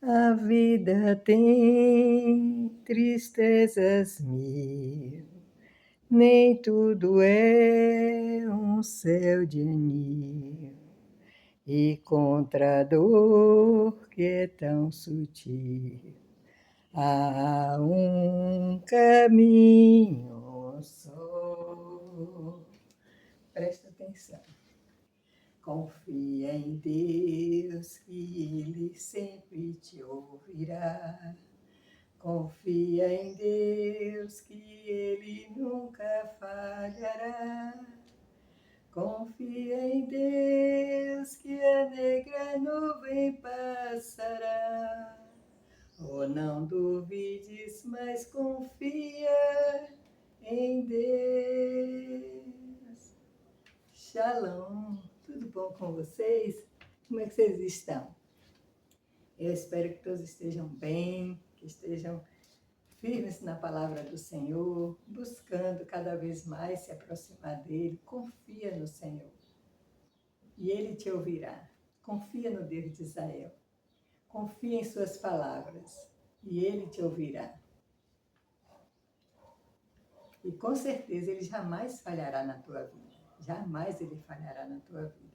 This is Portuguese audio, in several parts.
A vida tem tristezas mil, nem tudo é um céu de anil. E contra a dor que é tão sutil, há um caminho só. Presta atenção. Confia em Deus, que Ele sempre te ouvirá. Confia em Deus, que Ele nunca falhará. Confia em Deus, que a negra nuvem passará. Oh, não duvides, mas confia em Deus. Shalom, tudo bom com vocês? Como é que vocês estão? Eu espero que todos estejam bem, que estejam firmes na palavra do Senhor, buscando cada vez mais se aproximar dele. Confia no Senhor e Ele te ouvirá. Confia no Deus de Israel. Confia em suas palavras e Ele te ouvirá. E com certeza Ele jamais falhará na tua vida. Jamais Ele falhará na tua vida.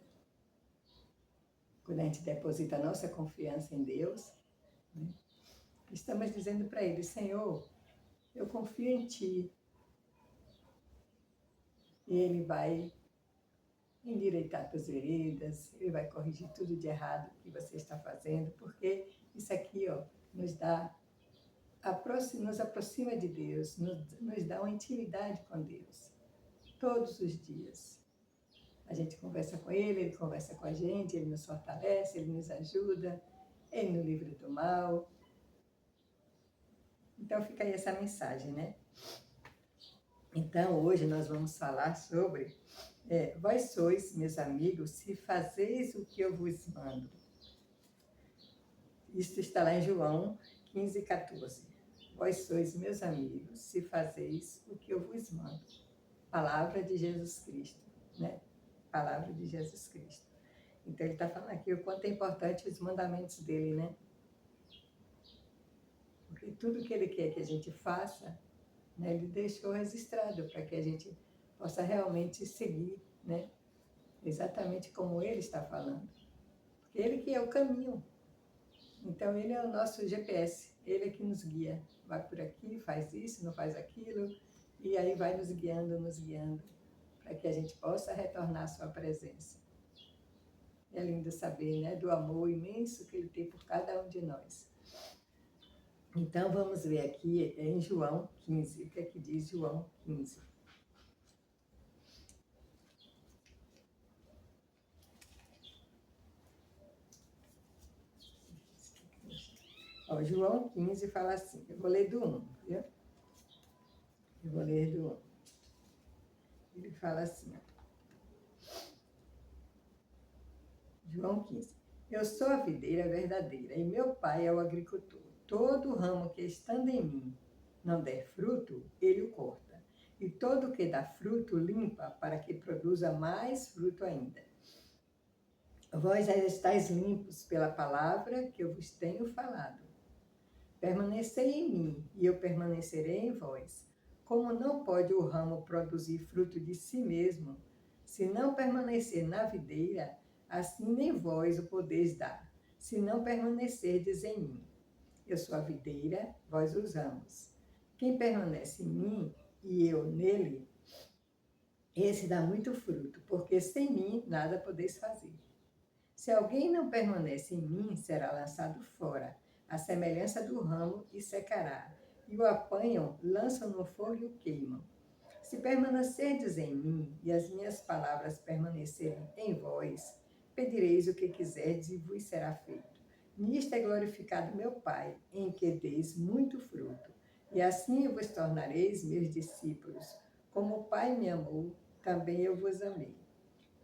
Quando a gente deposita a nossa confiança em Deus, né, estamos dizendo para Ele: Senhor, eu confio em Ti. E Ele vai endireitar tuas veredas, Ele vai corrigir tudo de errado que você está fazendo, porque isso aqui, ó, nos aproxima de Deus, nos dá uma intimidade com Deus, todos os dias. A gente conversa com Ele conversa com a gente, Ele nos fortalece, Ele nos ajuda, Ele nos livra do mal. Então fica aí essa mensagem, né? Então hoje nós vamos falar sobre vós sois, meus amigos, se fazeis o que eu vos mando. Isso está lá em João 15:14. Vós sois, meus amigos, se fazeis o que eu vos mando. Palavra de Jesus Cristo, né? Palavra de Jesus Cristo. Então ele está falando aqui o quanto é importante os mandamentos dele, né? Porque tudo que ele quer que a gente faça, né, ele deixou registrado para que a gente possa realmente seguir, né? Exatamente como ele está falando. Porque ele que é o caminho. Então ele é o nosso GPS, ele é que nos guia. Vai por aqui, faz isso, não faz aquilo, e aí vai nos guiando, para que a gente possa retornar à sua presença. É lindo saber, né, do amor imenso que ele tem por cada um de nós. Então vamos ver aqui em João 15, o que é que diz João 15. Ó, João 15 fala assim, eu vou ler do 1, viu? Eu vou ler do 1. Ele fala assim, ó. João 15. Eu sou a videira verdadeira e meu pai é o agricultor. Todo ramo que estando em mim não der fruto, ele o corta. E todo que dá fruto, limpa, para que produza mais fruto ainda. Vós já estáis limpos pela palavra que eu vos tenho falado. Permanecei em mim e eu permanecerei em vós. Como não pode o ramo produzir fruto de si mesmo, se não permanecer na videira, assim nem vós o podeis dar, se não permanecerdes em mim. Eu sou a videira, vós os ramos. Quem permanece em mim e eu nele, esse dá muito fruto, porque sem mim nada podeis fazer. Se alguém não permanece em mim, será lançado fora, à semelhança do ramo, e secará. E o apanham, lançam no fogo e o queimam. Se permanecerdes em mim, e as minhas palavras permanecerem em vós, pedireis o que quiserdes e vos será feito. Nisto é glorificado meu Pai, em que deis muito fruto. E assim vos tornareis meus discípulos. Como o Pai me amou, também eu vos amei.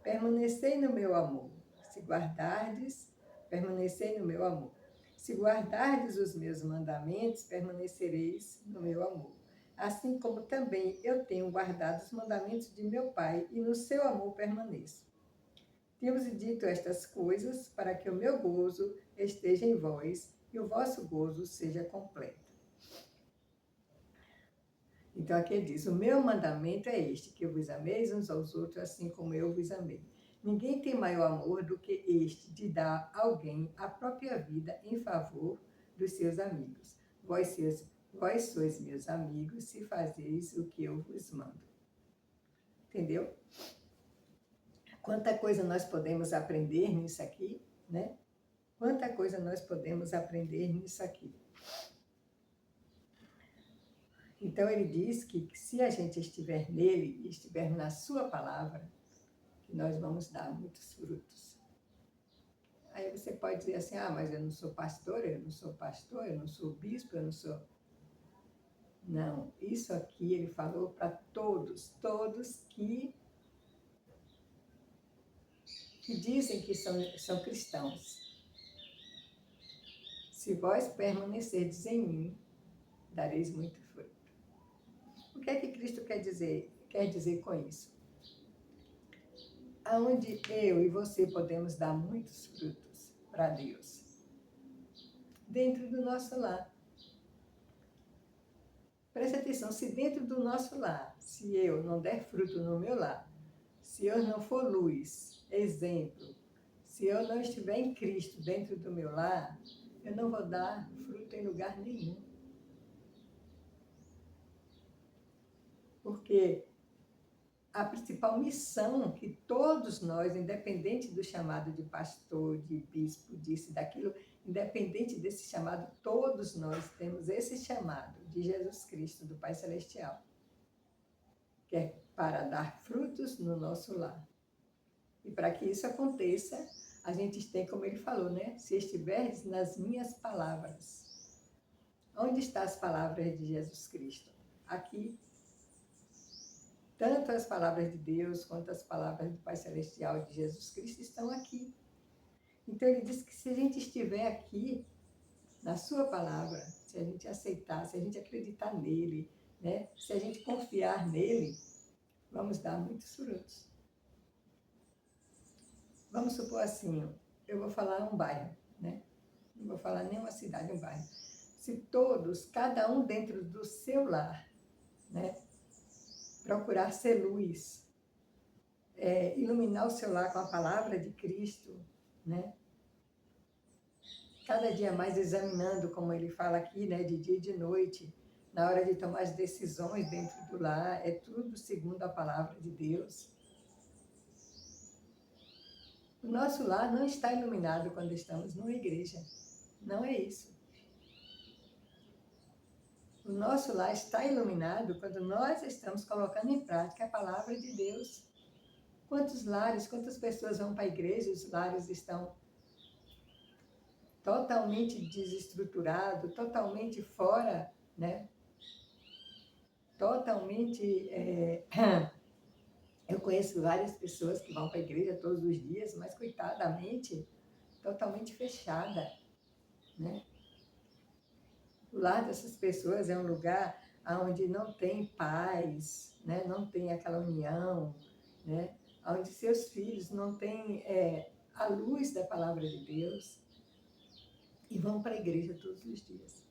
Permanecei no meu amor. Se guardardes, permanecei no meu amor. Se guardardes os meus mandamentos, permanecereis no meu amor. Assim como também eu tenho guardado os mandamentos de meu Pai, e no seu amor permaneço. Temos dito estas coisas para que o meu gozo esteja em vós e o vosso gozo seja completo. Então aqui ele diz, o meu mandamento é este, que vos ameis uns aos outros assim como eu vos amei. Ninguém tem maior amor do que este, de dar a alguém a própria vida em favor dos seus amigos. Vós sois meus amigos se fazeis o que eu vos mando. Entendeu? Quanta coisa nós podemos aprender nisso aqui, né? Quanta coisa nós podemos aprender nisso aqui. Então ele diz que se a gente estiver nele, estiver na sua palavra, que nós vamos dar muitos frutos. Aí você pode dizer assim, mas eu não sou pastor, eu não sou pastor, eu não sou bispo, eu não sou... Não, isso aqui ele falou para todos que dizem que são cristãos. Se vós permanecerdes em mim, dareis muito fruto. O que é que Cristo quer dizer com isso? Aonde eu e você podemos dar muitos frutos para Deus? Dentro do nosso lar. Presta atenção, se dentro do nosso lar, se eu não der fruto no meu lar, se eu não for luz, exemplo, se eu não estiver em Cristo dentro do meu lar, eu não vou dar fruto em lugar nenhum. Porque a principal missão que todos nós, independente do chamado de pastor, de bispo, disso e daquilo, independente desse chamado, todos nós temos esse chamado de Jesus Cristo, do Pai Celestial, que é para dar frutos no nosso lar. E para que isso aconteça, a gente tem, como ele falou, né? Se estiveres nas minhas palavras. Onde estão as palavras de Jesus Cristo? Aqui. Tanto as palavras de Deus quanto as palavras do Pai Celestial de Jesus Cristo estão aqui. Então ele diz que se a gente estiver aqui, na sua palavra, se a gente aceitar, se a gente acreditar nele, né? Se a gente confiar nele, vamos dar muitos frutos. Vamos supor assim, eu vou falar um bairro, né? Não vou falar nem uma cidade, um bairro. Se todos, cada um dentro do seu lar, né? Procurar ser luz, iluminar o seu lar com a palavra de Cristo, né? Cada dia mais examinando, como ele fala aqui, né? De dia e de noite, na hora de tomar as decisões dentro do lar, é tudo segundo a palavra de Deus. O nosso lar não está iluminado quando estamos numa igreja, não é isso. O nosso lar está iluminado quando nós estamos colocando em prática a palavra de Deus. Quantos lares, quantas pessoas vão para a igreja, os lares estão totalmente desestruturados, totalmente fora, né? Totalmente... Eu conheço várias pessoas que vão para a igreja todos os dias, mas, coitadamente, totalmente fechada, né? O lar dessas pessoas é um lugar onde não tem paz, né? Não tem aquela união, né? Onde seus filhos não têm a luz da palavra de Deus e vão para a igreja todos os dias.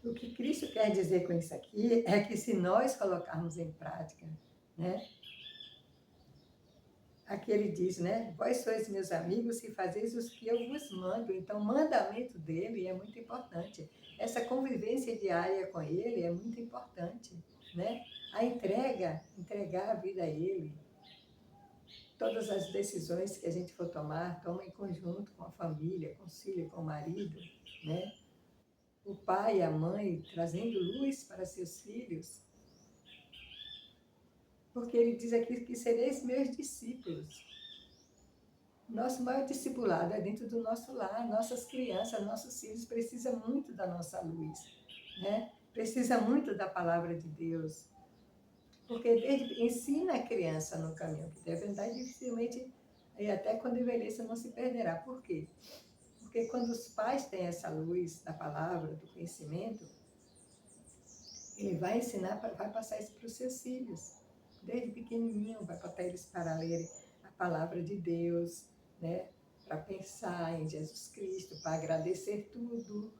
O que Cristo quer dizer com isso aqui é que se nós colocarmos em prática, né? Aqui ele diz, né? Vós sois meus amigos se fazeis os que eu vos mando. Então, o mandamento dele é muito importante. Essa convivência diária com ele é muito importante, né? A entregar a vida a ele. Todas as decisões que a gente for tomar, toma em conjunto com a família, com os filhos, com o marido, né? O pai e a mãe trazendo luz para seus filhos. Porque ele diz aqui que sereis meus discípulos. Nosso maior discipulado é dentro do nosso lar. Nossas crianças, nossos filhos precisam muito da nossa luz, né? Precisa muito da palavra de Deus. Porque ensina a criança no caminho que deve andar, dificilmente, e até quando envelheça, não se perderá. Por quê? Porque quando os pais têm essa luz da palavra, do conhecimento, ele vai ensinar, vai passar isso para os seus filhos. Desde pequenininho, vai botar eles para lerem a palavra de Deus, né? para pensar em Jesus Cristo, para agradecer tudo,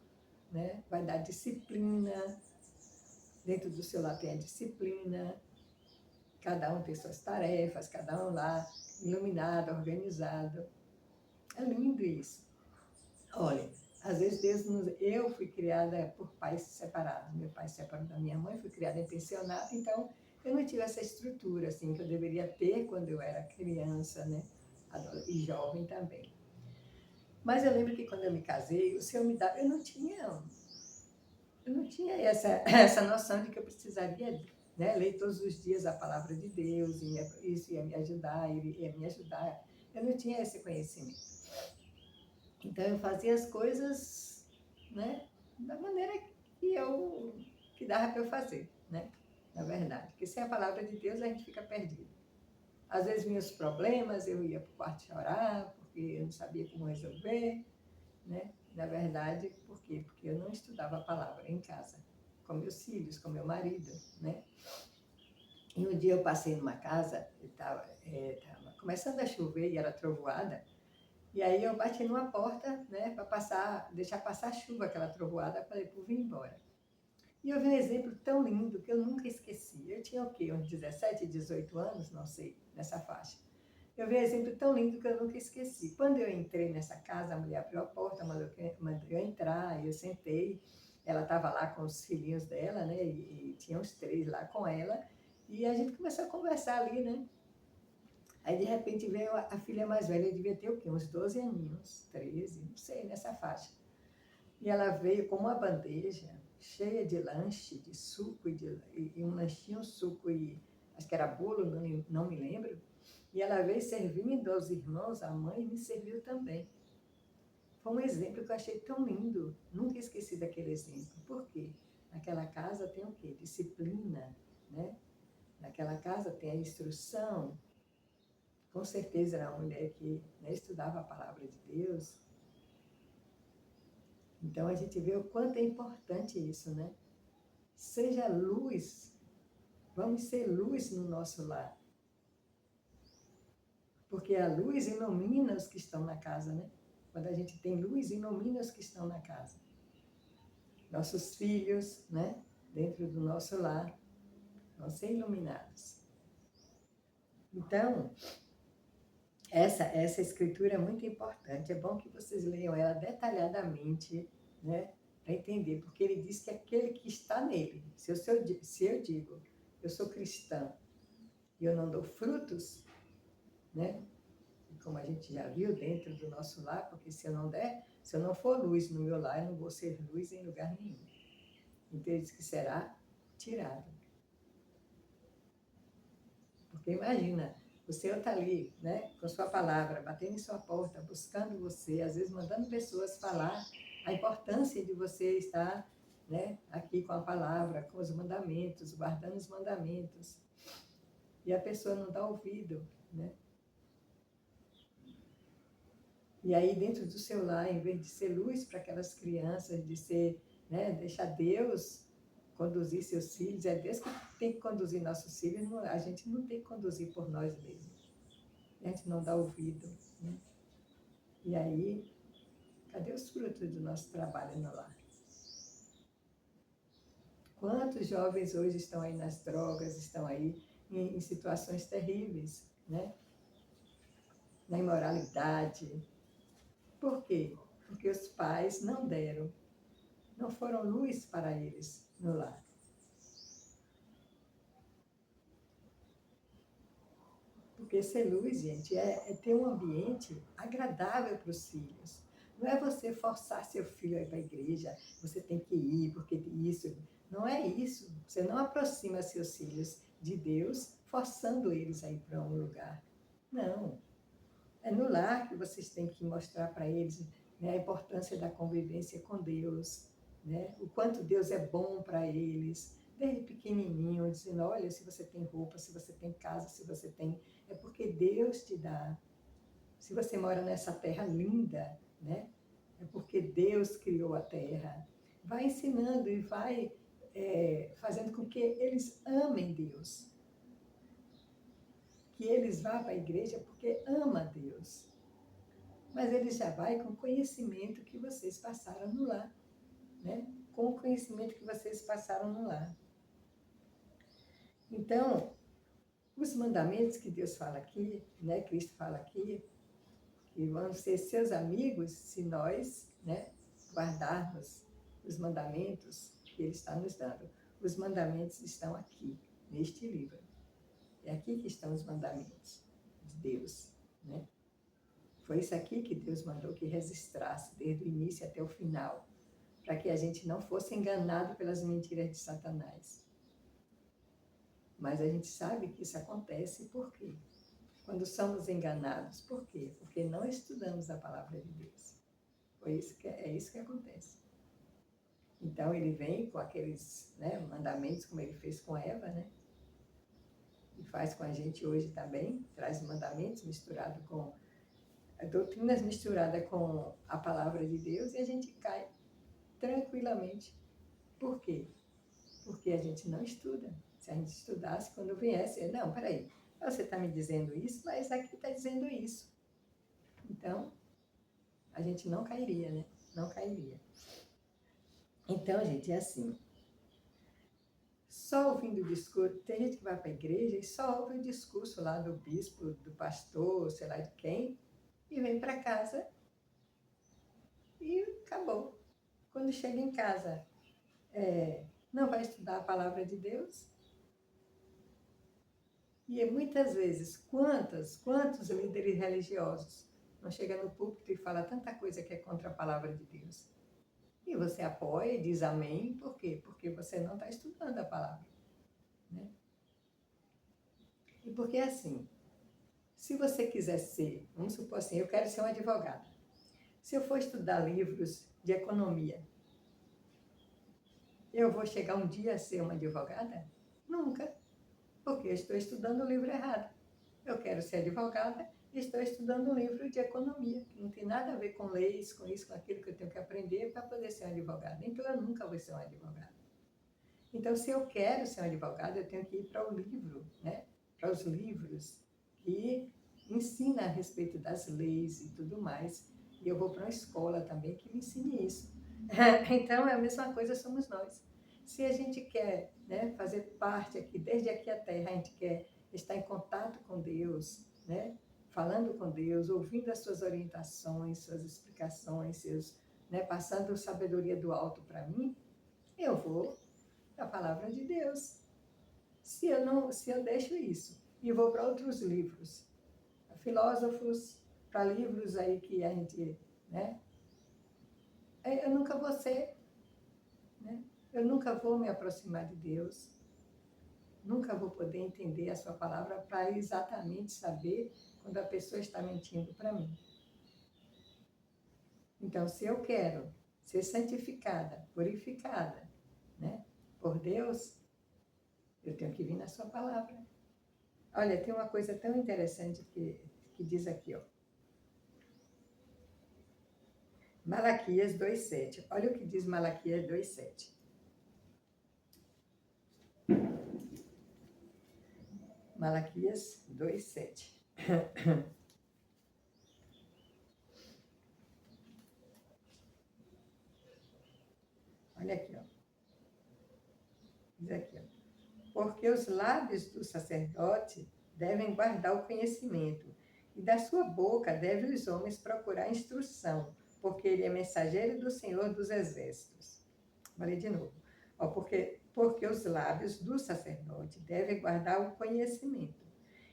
né? Vai dar disciplina, dentro do seu lar tem a disciplina, cada um tem suas tarefas, cada um lá iluminado, organizado. É lindo isso. Olha, às vezes eu fui criada por pais separados. Meu pai se separou da minha mãe, fui criada em pensionato, então eu não tive essa estrutura assim que eu deveria ter quando eu era criança, né? E jovem também. Mas eu lembro que quando eu me casei, o Senhor me dava, eu não tinha essa noção de que eu precisaria, né, ler todos os dias a palavra de Deus, e isso ia me ajudar, ele ia me ajudar. Eu não tinha esse conhecimento. Então eu fazia as coisas, né, da maneira que dava para eu fazer, né? Na verdade, porque sem a palavra de Deus a gente fica perdido. Às vezes vinha os problemas, eu ia para o quarto chorar, porque eu não sabia como resolver, né? Na verdade, por quê? Porque eu não estudava a palavra em casa, com meus filhos, com meu marido, né? E um dia eu passei numa casa, estava começando a chover e era trovoada, e aí eu bati numa porta, né, para deixar passar a chuva, aquela trovoada, para depois vir embora. E eu vi um exemplo tão lindo que eu nunca esqueci. Eu tinha o quê? Uns 17, 18 anos, não sei, nessa faixa. Eu vi um exemplo tão lindo que eu nunca esqueci. Quando eu entrei nessa casa, a mulher abriu a porta, mandou eu entrar, e eu sentei. Ela estava lá com os filhinhos dela, né? E tinha uns 3 lá com ela. E a gente começou a conversar ali, né? Aí, de repente, veio a filha mais velha, devia ter o quê? Uns 12 aninhos, 13, não sei, nessa faixa. E ela veio com uma bandeja cheia de lanche, de suco, e um lanchinho, suco e acho que era bolo, não me lembro. E ela veio servindo aos irmãos, a mãe me serviu também. Foi um exemplo que eu achei tão lindo. Nunca esqueci daquele exemplo. Por quê? Naquela casa tem o quê? Disciplina, né? Naquela casa tem a instrução. Com certeza era uma mulher que, né, estudava a palavra de Deus. Então a gente vê o quanto é importante isso, né? Seja luz. Vamos ser luz no nosso lar. Porque a luz ilumina os que estão na casa, né? Quando a gente tem luz, ilumina os que estão na casa. Nossos filhos, né? Dentro do nosso lar, vão ser iluminados. Então, essa escritura é muito importante. É bom que vocês leiam ela detalhadamente, né? Para entender, porque ele diz que aquele que está nele, se eu digo, eu sou cristão e eu não dou frutos, né? Como a gente já viu, dentro do nosso lar, porque se eu não for luz no meu lar, eu não vou ser luz em lugar nenhum. Então ele diz que será tirado. Porque imagina, você está ali, né, com sua palavra, batendo em sua porta, buscando você, às vezes mandando pessoas falar a importância de você estar, né, aqui com a palavra, com os mandamentos, guardando os mandamentos. E a pessoa não dá ouvido, né? E aí, dentro do seu lar, em vez de ser luz para aquelas crianças, de ser, né, deixar Deus conduzir seus filhos, é Deus que tem que conduzir nossos filhos, a gente não tem que conduzir por nós mesmos. A gente não dá ouvido, né? E aí, cadê os frutos do nosso trabalho no lar? Quantos jovens hoje estão aí nas drogas, estão aí em situações terríveis, né? Na imoralidade. Por quê? Porque os pais não foram luz para eles no lar. Porque ser luz, gente, é ter um ambiente agradável para os filhos. Não é você forçar seu filho a ir para a igreja, você tem que ir, porque isso. Não é isso. Você não aproxima seus filhos de Deus forçando eles a ir para um lugar. Não. É no lar que vocês têm que mostrar para eles, né, a importância da convivência com Deus, né, o quanto Deus é bom para eles, desde pequenininho, dizendo, olha, se você tem roupa, se você tem casa, se você tem... É porque Deus te dá. Se você mora nessa terra linda, né, é porque Deus criou a terra. Vai ensinando e vai fazendo com que eles amem Deus. Que eles vá para a igreja porque ama Deus. Mas ele já vai com o conhecimento que vocês passaram no lar, né? Com o conhecimento que vocês passaram no lar. Então, os mandamentos que Deus fala aqui, né? Cristo fala aqui, que vão ser seus amigos se nós, né? Guardarmos os mandamentos que Ele está nos dando. Os mandamentos estão aqui, neste livro. É aqui que estão os mandamentos de Deus, né? Foi isso aqui que Deus mandou que registrasse, desde o início até o final, para que a gente não fosse enganado pelas mentiras de Satanás. Mas a gente sabe que isso acontece por quê? Quando somos enganados, por quê? Porque não estudamos a palavra de Deus. É isso que acontece. Então ele vem com aqueles, né, mandamentos, como ele fez com Eva, né? E faz com a gente hoje também, traz mandamentos misturados com doutrinas misturadas com a palavra de Deus, e a gente cai tranquilamente. Por quê? Porque a gente não estuda. Se a gente estudasse, quando viesse, não, peraí, você está me dizendo isso, mas aqui está dizendo isso. Então, a gente não cairia, né? Não cairia. Então, gente, é assim. Só ouvindo o discurso, tem gente que vai para a igreja e só ouve o discurso lá do bispo, do pastor, sei lá de quem, e vem para casa e acabou. Quando chega em casa, não vai estudar a palavra de Deus. E muitas vezes, quantos líderes religiosos não chegam no púlpito e falam tanta coisa que é contra a palavra de Deus? E você apoia e diz amém, por quê? Porque você não está estudando a palavra, né? E porque assim, se você quiser ser, vamos supor assim, eu quero ser uma advogada. Se eu for estudar livros de economia, eu vou chegar um dia a ser uma advogada? Nunca, porque eu estou estudando o livro errado. Eu quero ser advogada e estou estudando um livro de economia, que não tem nada a ver com leis, com isso, com aquilo que eu tenho que aprender para poder ser uma advogada. Então, eu nunca vou ser uma advogada. Então, se eu quero ser uma advogada, eu tenho que ir para o livro, né? Para os livros que ensinam a respeito das leis e tudo mais. E eu vou para uma escola também que me ensine isso. Então, é a mesma coisa somos nós. Se a gente quer, né, fazer parte aqui, desde aqui à Terra, a gente quer estar em contato com Deus, né, falando com Deus, ouvindo as suas orientações, suas explicações, né, passando sabedoria do alto para mim, eu vou da palavra de Deus. Se eu deixo isso e vou para outros livros, filósofos, para livros aí que a gente, né, eu nunca vou ser, né? Eu nunca vou me aproximar de Deus, nunca vou poder entender a sua palavra para exatamente saber quando a pessoa está mentindo para mim. Então, se eu quero ser santificada, purificada, né, por Deus, eu tenho que vir na sua palavra. Olha, tem uma coisa tão interessante que diz aqui, ó. Malaquias 2,7. Olha o que diz Malaquias 2,7. Malaquias 2,7. Olha aqui, ó. Diz aqui, ó. Porque os lábios do sacerdote devem guardar o conhecimento, e da sua boca devem os homens procurar instrução, porque ele é mensageiro do Senhor dos Exércitos. Vou ler de novo. Ó, porque os lábios do sacerdote devem guardar o conhecimento,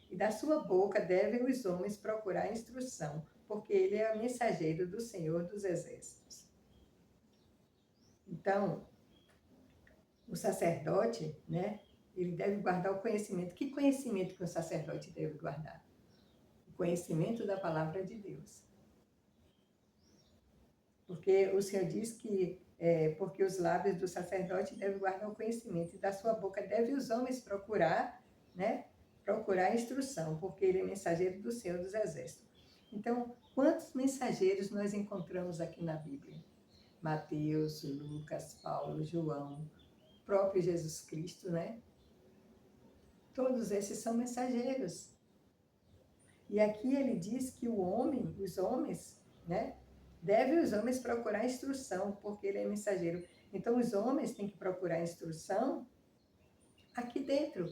e da sua boca devem os homens procurar instrução, porque ele é o mensageiro do Senhor dos Exércitos. Então, o sacerdote, né, ele deve guardar o conhecimento. Que conhecimento que o sacerdote deve guardar? O conhecimento da palavra de Deus. Porque o Senhor diz que porque os lábios do sacerdote devem guardar o conhecimento, e da sua boca devem os homens procurar, né, procurar instrução, porque ele é mensageiro do Senhor dos Exércitos. Então, quantos mensageiros nós encontramos aqui na Bíblia? Mateus, Lucas, Paulo, João, próprio Jesus Cristo, né? Todos esses são mensageiros. E aqui ele diz que os homens, né? Deve os homens procurar instrução, porque ele é mensageiro. Então, os homens têm que procurar instrução aqui dentro,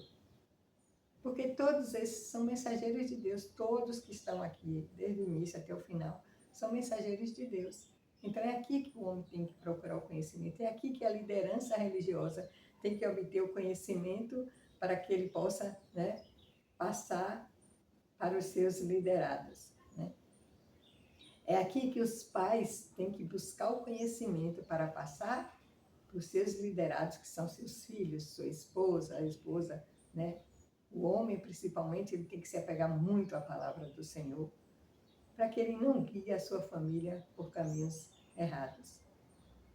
porque todos esses são mensageiros de Deus. Todos que estão aqui, desde o início até o final, são mensageiros de Deus. Então, é aqui que o homem tem que procurar o conhecimento. É aqui que a liderança religiosa tem que obter o conhecimento para que ele possa, né, passar para os seus liderados, né? É aqui que os pais têm que buscar o conhecimento para passar para os seus liderados, que são seus filhos, sua esposa, a esposa, né? O homem, principalmente, ele tem que se apegar muito à palavra do Senhor, para que ele não guie a sua família por caminhos errados.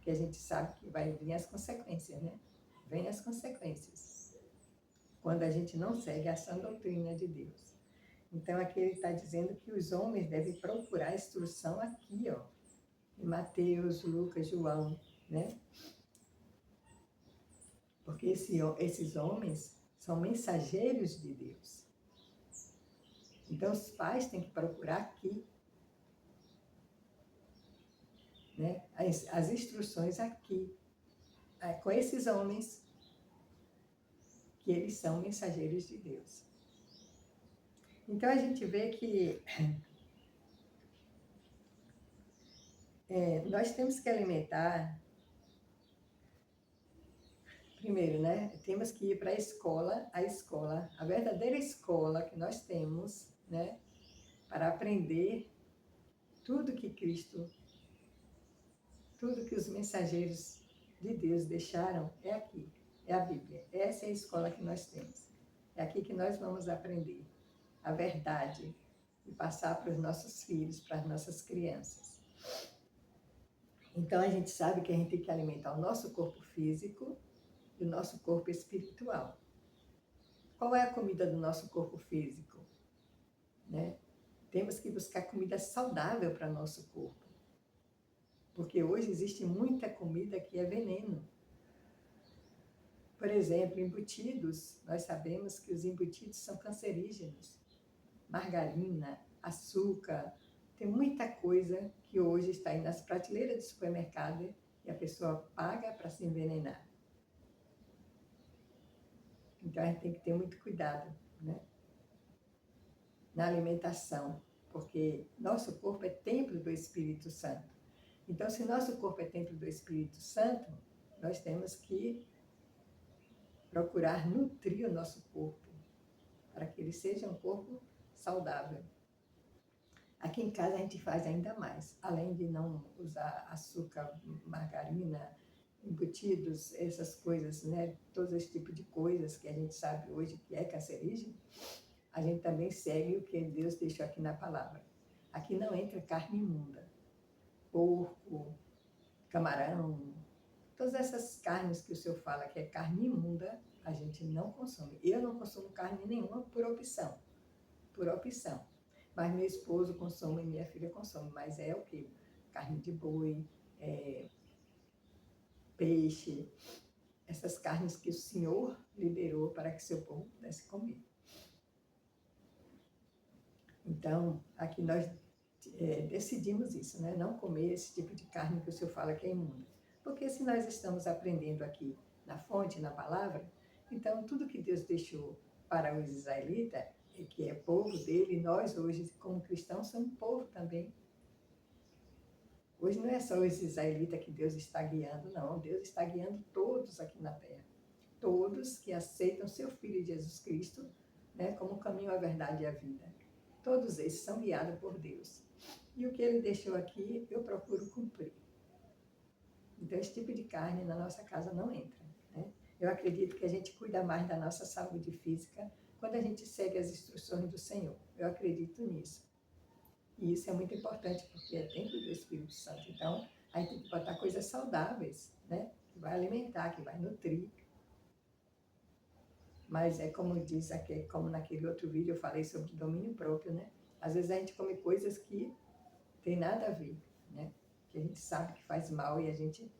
Que a gente sabe que vai vir as consequências, né? Vem as consequências, quando a gente não segue a sã doutrina de Deus. Então, aqui ele está dizendo que os homens devem procurar instrução aqui, ó, em Mateus, Lucas, João, né? Porque esses homens são mensageiros de Deus. Então, os pais têm que procurar aqui, né, as instruções aqui, com esses homens, que eles são mensageiros de Deus. Então, a gente vê que nós temos que alimentar, primeiro, né, temos que ir para a escola, a verdadeira escola que nós temos, né, para aprender tudo que Cristo, tudo que os mensageiros de Deus deixaram, é aqui, é a Bíblia. Essa é a escola que nós temos. É aqui que nós vamos aprender a verdade e passar para os nossos filhos, para as nossas crianças. Então, a gente sabe que a gente tem que alimentar o nosso corpo físico e o nosso corpo espiritual. Qual é a comida do nosso corpo físico? Né? Temos que buscar comida saudável para o nosso corpo. Porque hoje existe muita comida que é veneno. Por exemplo, embutidos, nós sabemos que os embutidos são cancerígenos. Margarina, açúcar, tem muita coisa que hoje está aí nas prateleiras do supermercado e a pessoa paga para se envenenar. Então, a gente tem que ter muito cuidado, né, na alimentação, porque nosso corpo é templo do Espírito Santo. Então, se nosso corpo é templo do Espírito Santo, nós temos que procurar nutrir o nosso corpo, para que ele seja um corpo saudável. Aqui em casa a gente faz ainda mais, além de não usar açúcar, margarina, embutidos, essas coisas, né? Todo esse tipo de coisas que a gente sabe hoje que é cancerígeno, a gente também segue o que Deus deixou aqui na palavra. Aqui não entra carne imunda, porco, camarão, todas essas carnes que o Senhor fala que é carne imunda, a gente não consome. Eu não consumo carne nenhuma por opção, por opção. Mas meu esposo consome e minha filha consome, mas é o quê? Carne de boi, peixe, essas carnes que o Senhor liberou para que seu povo pudesse comer. Então, aqui nós decidimos isso, né? Não comer esse tipo de carne que o Senhor fala que é imunda. Porque se nós estamos aprendendo aqui na fonte, na palavra, então tudo que Deus deixou para os israelitas, que é povo dele, nós hoje, como cristãos, somos povo também. Hoje não é só os israelitas que Deus está guiando, não. Deus está guiando todos aqui na terra. Todos que aceitam seu Filho Jesus Cristo, né, como o caminho, a verdade e a vida. Todos esses são guiados por Deus. E o que ele deixou aqui, eu procuro cumprir. Então, esse tipo de carne na nossa casa não entra, né? Eu acredito que a gente cuida mais da nossa saúde física quando a gente segue as instruções do Senhor. Eu acredito nisso. E isso é muito importante, porque é templo do Espírito Santo. Então, a gente tem que botar coisas saudáveis, né? Que vai alimentar, que vai nutrir. Mas é como diz aqui, como naquele outro vídeo eu falei sobre domínio próprio, né? Às vezes a gente come coisas que tem nada a ver, né? Que a gente sabe que faz mal e a gente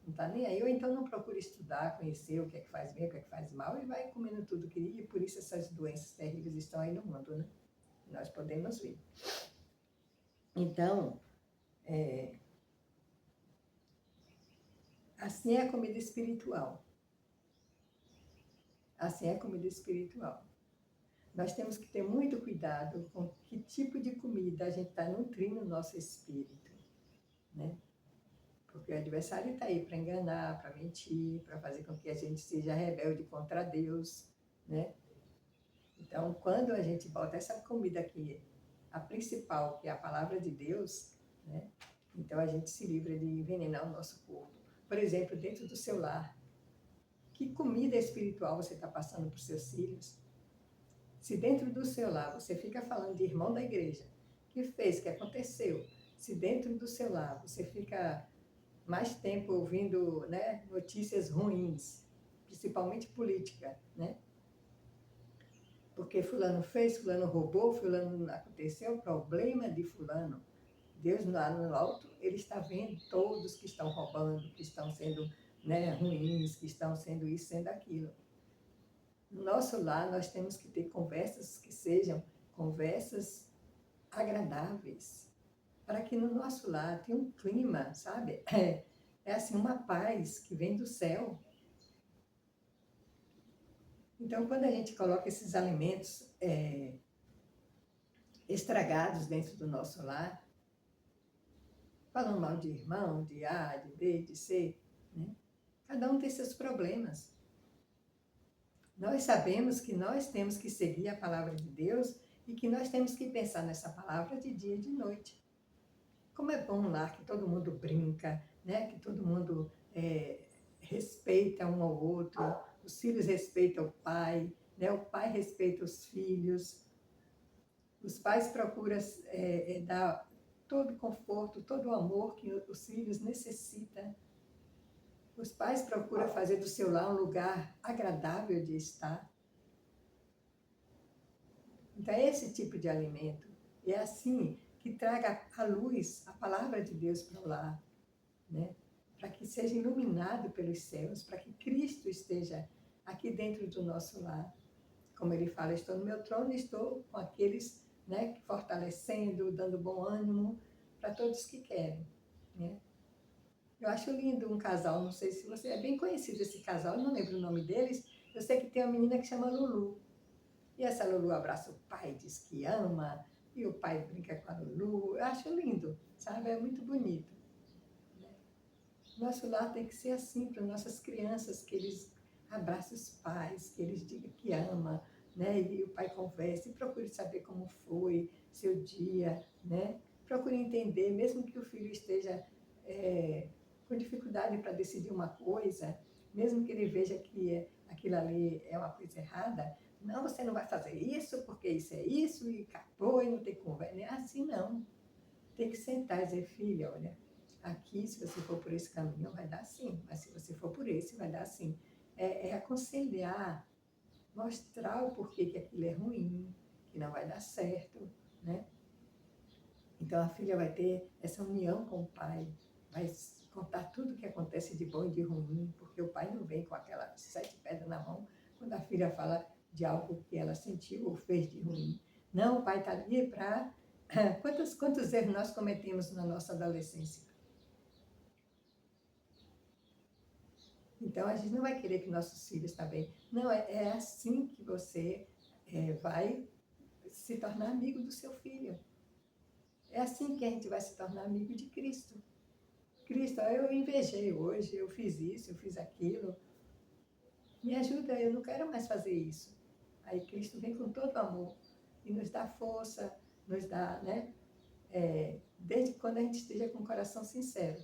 não está nem aí. Ou então não procura estudar, conhecer o que é que faz bem, o que é que faz mal e vai comendo tudo que... E por isso essas doenças terríveis estão aí no mundo, né? Nós podemos ver. Então, Assim é a comida espiritual. Assim é a comida espiritual. Nós temos que ter muito cuidado com que tipo de comida a gente está nutrindo o nosso espírito, né? Porque o adversário está aí para enganar, para mentir, para fazer com que a gente seja rebelde contra Deus, né? Então, quando a gente bota essa comida aqui, a principal, que é a palavra de Deus, né? Então a gente se livra de envenenar o nosso corpo. Por exemplo, dentro do seu lar, que comida espiritual você está passando para os seus filhos? Se dentro do seu lar você fica falando de irmão da igreja, que fez, que aconteceu, se dentro do seu lar você fica mais tempo ouvindo, né, notícias ruins, principalmente política, né? Porque fulano fez, fulano roubou, fulano aconteceu, problema de fulano. Deus lá no alto, ele está vendo todos que estão roubando, que estão sendo, né, ruins, que estão sendo isso, sendo aquilo. No nosso lar, nós temos que ter conversas que sejam conversas agradáveis, para que no nosso lar tenha um clima, sabe? É assim, uma paz que vem do céu. Então, quando a gente coloca esses alimentos estragados dentro do nosso lar, falando mal de irmão, de A, de B, de C, né? Cada um tem seus problemas. Nós sabemos que nós temos que seguir a palavra de Deus e que nós temos que pensar nessa palavra de dia e de noite. Como é bom lá que todo mundo brinca, né? Que todo mundo respeita um ao outro, os filhos respeitam o pai, né? O pai respeita os filhos, os pais procuram dar todo o conforto, todo o amor que os filhos necessitam. Os pais procuram fazer do seu lar um lugar agradável de estar. Então, é esse tipo de alimento. É assim que traga à luz a palavra de Deus para o lar, né? Para que seja iluminado pelos céus, para que Cristo esteja aqui dentro do nosso lar. Como ele fala, estou no meu trono e estou com aqueles, né, fortalecendo, dando bom ânimo para todos que querem, né? Eu acho lindo um casal, não sei se você é bem conhecido esse casal, eu não lembro o nome deles, eu sei que tem uma menina que chama Lulu. E essa Lulu abraça o pai, diz que ama, e o pai brinca com a Lulu. Eu acho lindo, sabe? É muito bonito. Né? Nosso lar tem que ser assim para nossas crianças, que eles abracem os pais, que eles digam que ama, né? E o pai converse, e procure saber como foi seu dia, né? Procure entender, mesmo que o filho esteja com dificuldade para decidir uma coisa, mesmo que ele veja que aquilo ali é uma coisa errada, não, você não vai fazer isso, porque isso é isso, e acabou, e não tem conversa. É assim não. Tem que sentar e dizer, filha, olha, aqui, se você for por esse caminho, vai dar assim, mas se você for por esse, vai dar assim. É aconselhar, mostrar o porquê que aquilo é ruim, que não vai dar certo, né? Então a filha vai ter essa união com o pai, vai contar tudo o que acontece de bom e de ruim, porque o pai não vem com aquelas 7 pedras na mão quando a filha fala de algo que ela sentiu ou fez de ruim. Não, o pai está ali para... Quantos erros nós cometemos na nossa adolescência? Então a gente não vai querer que nossos filhos também... Não, é assim que você vai se tornar amigo do seu filho. É assim que a gente vai se tornar amigo de Cristo. Cristo, eu invejei hoje, eu fiz isso, eu fiz aquilo. Me ajuda, eu não quero mais fazer isso. Aí Cristo vem com todo amor e nos dá força, nos dá, né? Desde quando a gente esteja com o coração sincero.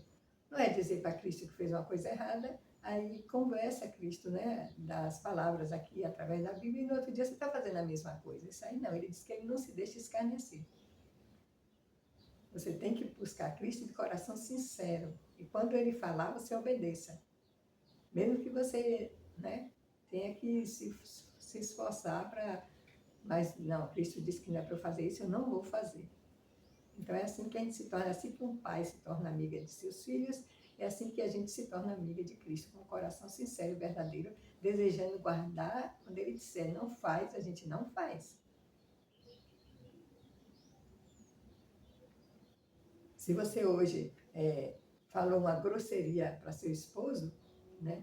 Não é dizer para Cristo que fez uma coisa errada, aí conversa Cristo, né? Das palavras aqui através da Bíblia e no outro dia você está fazendo a mesma coisa. Isso aí não, ele diz que ele não se deixa escarnecer. Você tem que buscar Cristo de coração sincero. E quando ele falar, você obedeça. Mesmo que você, né, tenha que se esforçar para... Mas não, Cristo disse que não é para eu fazer isso, eu não vou fazer. Então é assim que a gente se torna, é assim que um pai se torna amiga de seus filhos, é assim que a gente se torna amiga de Cristo, com um coração sincero e verdadeiro, desejando guardar, quando ele disser não faz, a gente não faz. Se você hoje falou uma grosseria para seu esposo, né?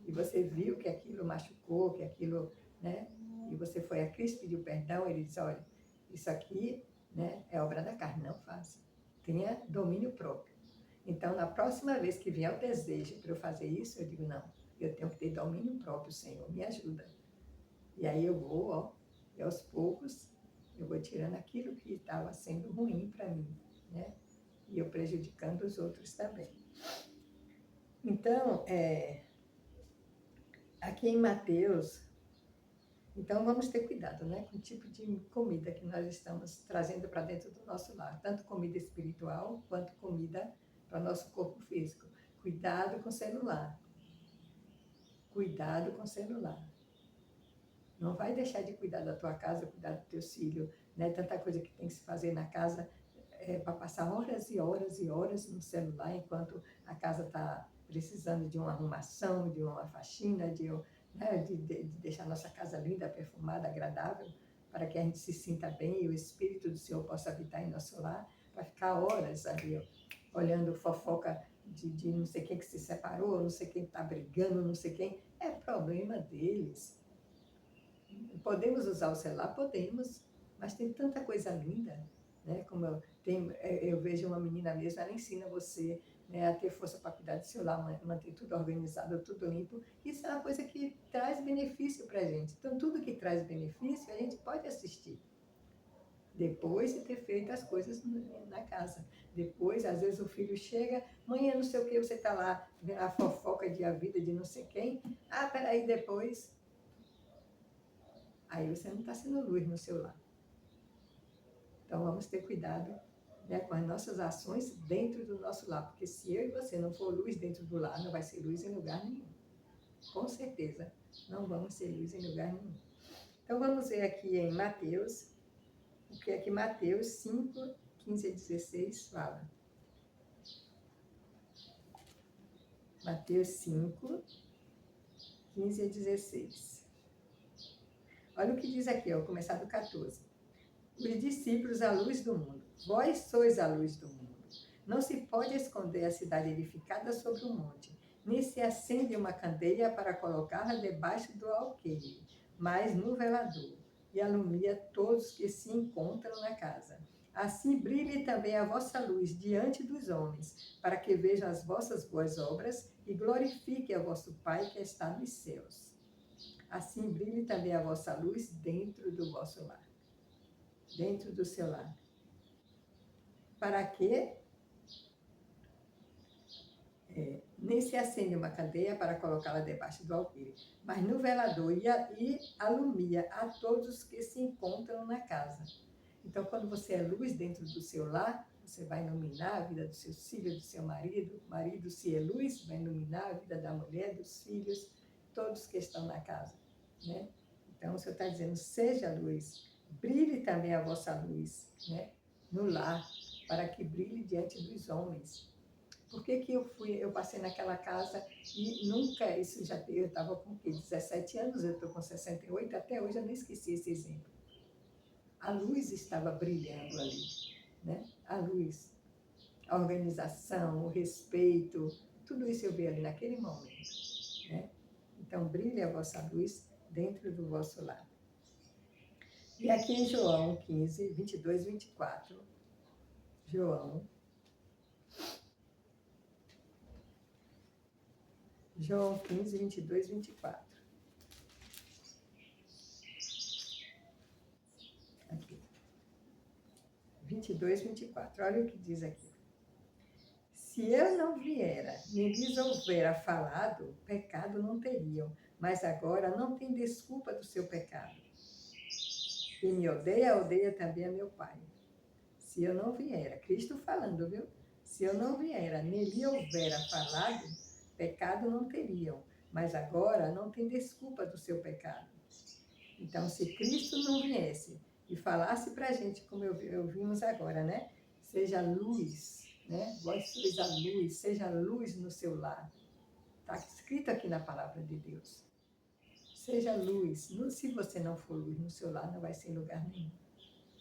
E você viu que aquilo machucou, que aquilo, né? E você foi a Cristo, pediu perdão, ele disse, olha, isso aqui, né, é obra da carne, não faça. Tenha domínio próprio. Então, na próxima vez que vier o desejo para eu fazer isso, eu digo, não, eu tenho que ter domínio próprio, Senhor, me ajuda. E aí eu vou, ó, e aos poucos, eu vou tirando aquilo que estava sendo ruim para mim, né? E eu prejudicando os outros também. Então, aqui em Mateus, então vamos ter cuidado, né, com o tipo de comida que nós estamos trazendo para dentro do nosso lar, tanto comida espiritual quanto comida para o nosso corpo físico. Cuidado com o celular. Cuidado com o celular. Não vai deixar de cuidar da tua casa, cuidar do teu filho, né? Tanta coisa que tem que se fazer na casa para passar horas e horas e horas no celular enquanto a casa está precisando de uma arrumação, de uma faxina, de deixar a nossa casa linda, perfumada, agradável, para que a gente se sinta bem e o Espírito do Senhor possa habitar em nosso lar, para ficar horas ali olhando fofoca de não sei quem que se separou, não sei quem está brigando, não sei quem. É problema deles. Podemos usar o celular? Podemos, mas tem tanta coisa linda, né? Como eu vejo uma menina mesmo, ela ensina você, né, a ter força para cuidar do celular, manter tudo organizado, tudo limpo. Isso é uma coisa que traz benefício para a gente. Então, tudo que traz benefício, a gente pode assistir. Depois de ter feito as coisas na casa. Depois, às vezes, o filho chega, mãe, não sei o que, você está lá vendo a fofoca de a vida de não sei quem. Ah, peraí, depois. Aí você não está sendo luz no seu lar. Então vamos ter cuidado, né, com as nossas ações dentro do nosso lar, porque se eu e você não for luz dentro do lar, não vai ser luz em lugar nenhum. Com certeza, não vamos ser luz em lugar nenhum. Então vamos ver aqui em Mateus, o que é que Mateus 5, 15 a 16 fala. Mateus 5, 15 a 16. Olha o que diz aqui, vou começar do 14. Os discípulos, a luz do mundo. Vós sois a luz do mundo. Não se pode esconder a cidade edificada sobre um monte, nem se acende uma candeia para colocá-la debaixo do alqueire, mas no velador, e alumia todos que se encontram na casa. Assim brilhe também a vossa luz diante dos homens, para que vejam as vossas boas obras e glorifique a vosso Pai que está nos céus. Assim brilhe também a vossa luz dentro do vosso lar. Dentro do seu lar. Para que nem se acende uma candeia para colocá-la debaixo do alqueire, mas no velador e alumia a todos que se encontram na casa. Então, quando você é luz dentro do seu lar, você vai iluminar a vida dos seus filhos, do seu marido. O marido, se é luz, vai iluminar a vida da mulher, dos filhos, todos que estão na casa, né? Então, o Senhor está dizendo, seja luz, brilhe também a vossa luz, né, no lar, para que brilhe diante dos homens. Por que eu passei naquela casa e nunca, isso já, eu estava com 17 anos, eu estou com 68, até hoje eu não esqueci esse exemplo. A luz estava brilhando ali, né? A luz, a organização, o respeito, tudo isso eu vi ali naquele momento, né? Então, brilhe a vossa luz dentro do vosso lar. E aqui em João 15, 22 e 24, João 15, 22 e 24. Aqui. 22 e 24. Olha o que diz aqui. Se eu não viera, nem lhes houvera falado, pecado não teriam, mas agora não tem desculpa do seu pecado. Quem me odeia, odeia também a meu Pai. Se eu não viera, Cristo falando, viu? Se eu não viera, nem lhe houvera falado, pecado não teriam, mas agora não tem desculpa do seu pecado. Então, se Cristo não viesse e falasse para a gente, como vimos agora, né? Seja luz, né? Vós sois a luz, seja luz no seu lar. Está escrito aqui na palavra de Deus. Seja luz. Se você não for luz no seu lar, não vai ser em lugar nenhum.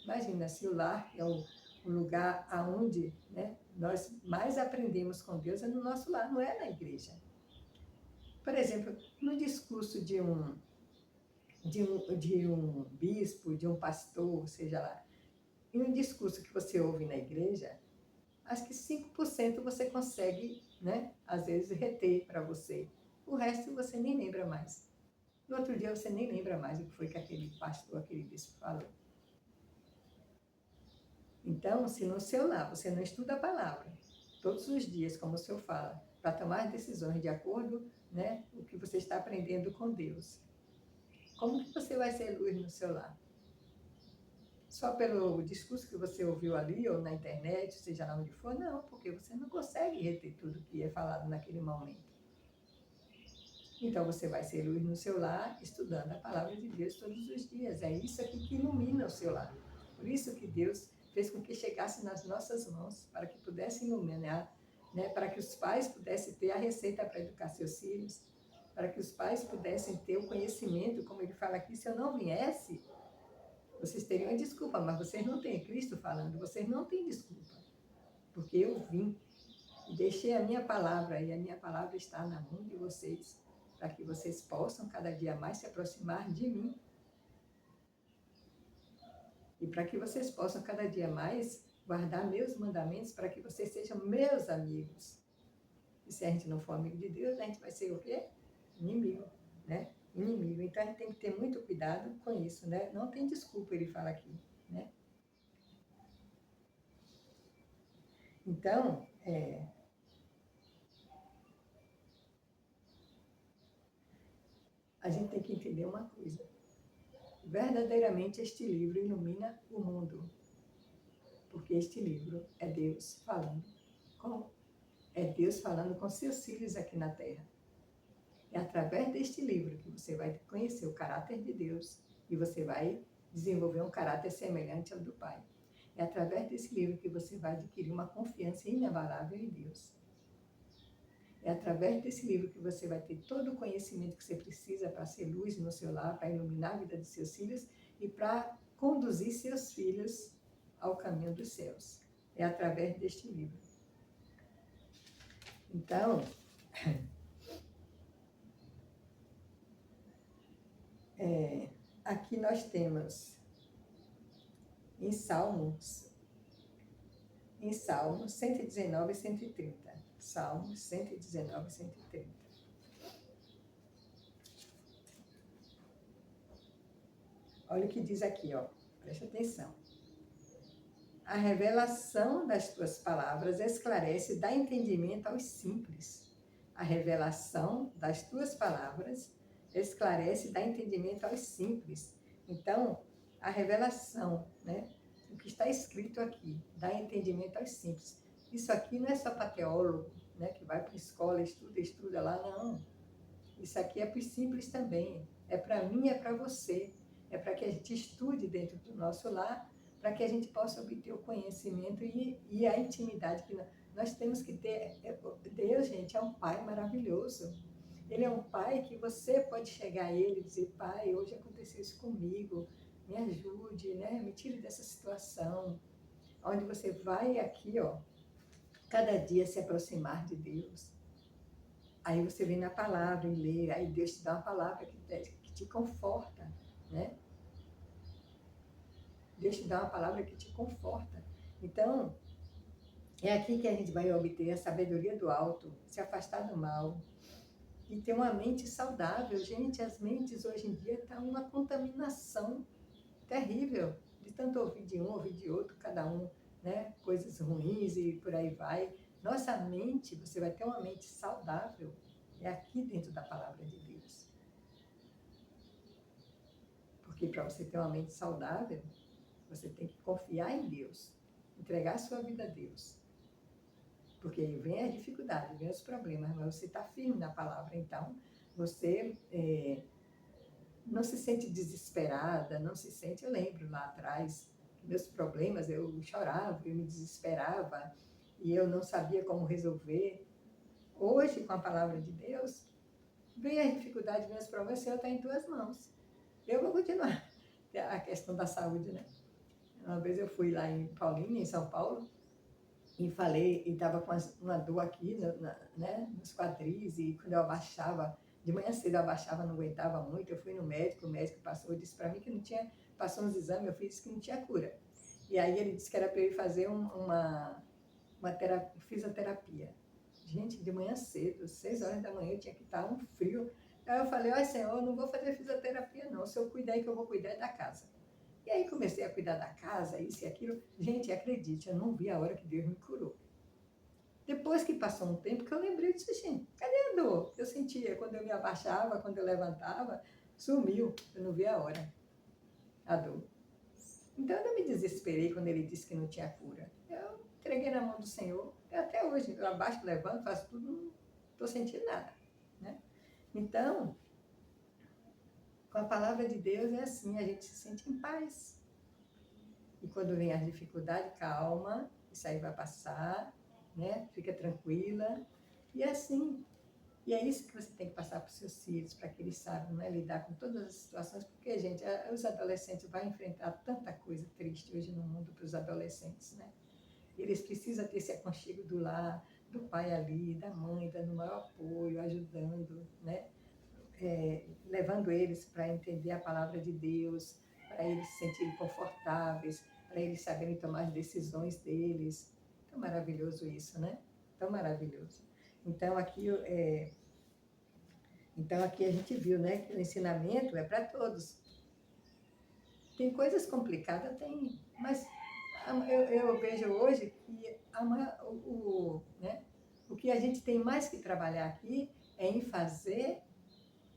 Imagina, se o lar é o o lugar aonde, né, nós mais aprendemos com Deus é no nosso lar, não é na igreja. Por exemplo, no discurso de um bispo, de um pastor, seja lá, em um discurso que você ouve na igreja, acho que 5% você consegue, né, às vezes, reter para você. O resto você nem lembra mais. No outro dia você nem lembra mais o que foi que aquele pastor, aquele bispo falou. Então, se no seu lar você não estuda a palavra, todos os dias, como o senhor fala, para tomar decisões de acordo, né, o que você está aprendendo com Deus, como que você vai ser luz no seu lar? Só pelo discurso que você ouviu ali, ou na internet, seja lá onde for? Não, porque você não consegue reter tudo que é falado naquele momento. Então você vai ser luz no seu lar, estudando a palavra de Deus todos os dias. É isso aqui que ilumina o seu lar. Por isso que Deus fez com que chegasse nas nossas mãos, para que pudesse iluminar, né? Para que os pais pudessem ter a receita para educar seus filhos, para que os pais pudessem ter o conhecimento, como ele fala aqui, se eu não viesse, vocês teriam desculpa, mas vocês não têm, Cristo falando, vocês não têm desculpa, porque eu vim e deixei a minha palavra, e a minha palavra está na mão de vocês, para que vocês possam cada dia mais se aproximar de mim, e para que vocês possam cada dia mais guardar meus mandamentos, para que vocês sejam meus amigos. E se a gente não for amigo de Deus, a gente vai ser o quê? Inimigo, né? Inimigo. Então a gente tem que ter muito cuidado com isso, né? Não tem desculpa, ele fala aqui, né? Então, a gente tem que entender uma coisa. Verdadeiramente este livro ilumina o mundo, porque este livro é Deus falando com seus filhos aqui na Terra. É através deste livro que você vai conhecer o caráter de Deus e você vai desenvolver um caráter semelhante ao do Pai. É através desse livro que você vai adquirir uma confiança inabalável em Deus. É através desse livro que você vai ter todo o conhecimento que você precisa para ser luz no seu lar, para iluminar a vida de seus filhos e para conduzir seus filhos ao caminho dos céus. É através deste livro. Então, aqui nós temos em Salmos 119 e 130. Salmos 119 e 130. Olha o que diz aqui, ó. Preste atenção. A revelação das tuas palavras esclarece e dá entendimento aos simples. A revelação das tuas palavras esclarece e dá entendimento aos simples. Então, a revelação, né? O que está escrito aqui, dá entendimento aos simples. Isso aqui não é só para teólogo, né? Que vai para a escola, estuda lá, não. Isso aqui é para os simples também. É para mim, é para você. É para que a gente estude dentro do nosso lar, para que a gente possa obter o conhecimento e a intimidade que nós temos que ter. Deus, gente, é um Pai maravilhoso. Ele é um Pai que você pode chegar a Ele e dizer: Pai, hoje aconteceu isso comigo, me ajude, né? Me tire dessa situação. Onde você vai aqui, ó, cada dia se aproximar de Deus. Aí você vem na palavra e lê, aí Deus te dá uma palavra que te conforta, né? Deus te dá uma palavra que te conforta. Então, é aqui que a gente vai obter a sabedoria do alto, se afastar do mal e ter uma mente saudável. Gente, as mentes hoje em dia estão uma contaminação terrível, de tanto ouvir de um, ouvir de outro, cada um, né? Coisas ruins e por aí vai. Nossa mente, você vai ter uma mente saudável, é aqui dentro da palavra de Deus. Porque para você ter uma mente saudável, você tem que confiar em Deus, entregar a sua vida a Deus. Porque vem as dificuldades, vem os problemas, mas você está firme na palavra, então você não se sente desesperada, não se sente... Eu lembro lá atrás, meus problemas, eu chorava, eu me desesperava, e eu não sabia como resolver. Hoje, com a palavra de Deus, vem as dificuldades, vem os problemas, o Senhor está em tuas mãos. Eu vou continuar a questão da saúde, né? Uma vez eu fui lá em Paulínia, em São Paulo, e falei, e estava com uma dor aqui, né, nos quadris, e quando eu abaixava, de manhã cedo eu abaixava, não aguentava muito, eu fui no médico, o médico passou, disse para mim que não tinha, passou uns exames, eu fiz que não tinha cura. E aí ele disse que era para eu ir fazer fisioterapia. Gente, de manhã cedo, 6 horas da manhã, eu tinha que estar um frio. Aí eu falei, olha Senhor, eu não vou fazer fisioterapia não, se eu cuidar aí que eu vou cuidar é da casa. E aí comecei a cuidar da casa, isso e aquilo. Gente, acredite, eu não vi a hora que Deus me curou. Depois que passou um tempo, que eu lembrei disso, gente, cadê a dor que eu sentia quando eu me abaixava, quando eu levantava? Sumiu, eu não vi a hora, a dor. Então eu não me desesperei quando ele disse que não tinha cura. Eu entreguei na mão do Senhor, e até hoje, eu abaixo, levanto, faço tudo, não estou sentindo nada. Né? Então, com a palavra de Deus é assim, a gente se sente em paz. E quando vem a dificuldade, calma, isso aí vai passar, né? Fica tranquila. E é assim. E é isso que você tem que passar para os seus filhos, para que eles saibam, né, lidar com todas as situações, porque, gente, os adolescentes vão enfrentar tanta coisa triste hoje no mundo para os adolescentes, né? Eles precisam ter esse aconchego do lar, do pai ali, da mãe, dando o maior apoio, ajudando, né? Levando eles para entender a palavra de Deus, para eles se sentirem confortáveis, para eles saberem tomar as decisões deles. Tão maravilhoso isso, né? Tão maravilhoso. Então aqui a gente viu, né, que o ensinamento é para todos. Tem coisas complicadas, tem, mas eu vejo hoje que né, o que a gente tem mais que trabalhar aqui é em fazer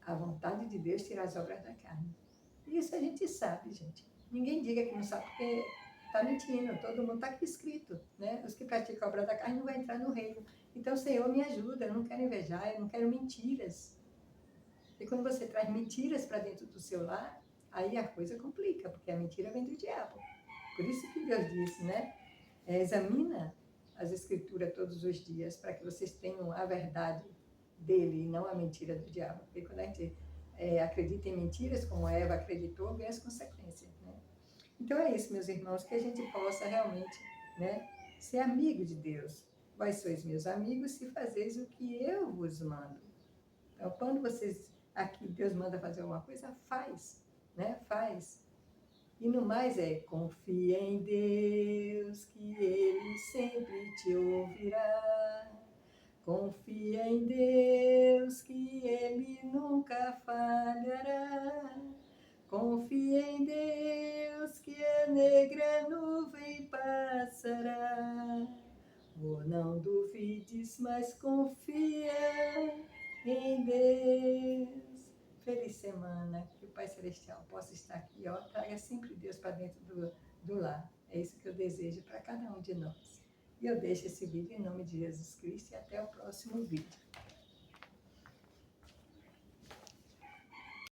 a vontade de Deus, tirar as obras da carne. Isso a gente sabe, gente. Ninguém diga que não sabe, porque está mentindo. Todo mundo está aqui escrito, né? Os que praticam a obra da carne não vão entrar no reino. Então, Senhor, me ajuda. Eu não quero invejar, eu não quero mentiras. E quando você traz mentiras para dentro do seu lar, aí a coisa complica, porque a mentira vem do diabo. Por isso que Deus disse, né? Examina as escrituras todos os dias, para que vocês tenham a verdade dele e não a mentira do diabo. Porque quando a gente acredita em mentiras, como Eva acreditou, vem as consequências. Né? Então é isso, meus irmãos, que a gente possa realmente, né, ser amigo de Deus. Vós sois meus amigos se fazeis o que eu vos mando. Então, quando vocês aqui, Deus manda fazer alguma coisa, faz, né? Faz. E no mais confia em Deus, que Ele sempre te ouvirá. Confia em Deus, que Ele nunca falhará. Confia em Deus, que a negra nuvem passará. Oh, não duvides, mas confia em Deus. Feliz semana, que o Pai Celestial possa estar aqui, ó, traga sempre Deus para dentro do lar. É isso que eu desejo para cada um de nós. E eu deixo esse vídeo em nome de Jesus Cristo e até o próximo vídeo.